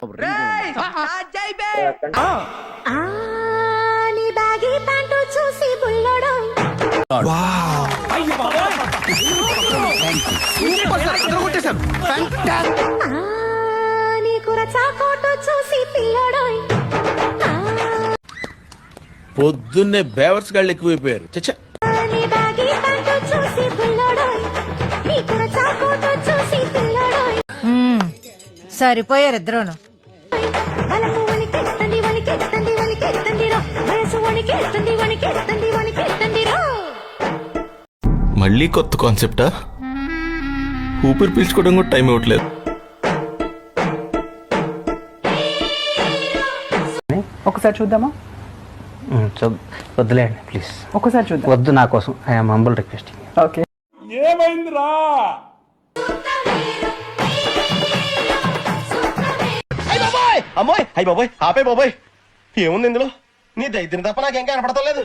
నీ baggy pant చూసి బుల్లడో నీ కురచా కోటు చూసి పిల్లడో పొద్దున్నే బేవర్స్ గాళ్ళు ఎక్కువైపోయారు. చచ్చా నీ బ్యాగీ ప్యాంటు చూసి బుల్లడో నీ కురచా కోటు చూసి పిల్లడో సరిపోయారు ఇద్దరును. బలము వణికెత్తండి వణికెత్తండి వణికెత్తండిరో వయసు వణికెత్తండి వణికెత్తండి వణికెత్తండిరో. మళ్ళీ కొత్త కాన్సెప్టా? ఊపిరి పీల్చుకోవడం కూడా టైం ఇవ్వట్లేదు. ఒకసారి చూద్దామా? వద్దులేండి ప్లీజ్, ఒకసారి చూద్దాం. వద్దు, నా కోసం ఐఎమ్ హంబుల్ రిక్వెస్టింగ్. ఓకే. అమ్మాయి అయ్యి బాబోయ్ ఆపే బాబోయ్, ఏముంది ఇందులో? నీ దైత్యం తప్ప నాకేం కనపడతలేదు.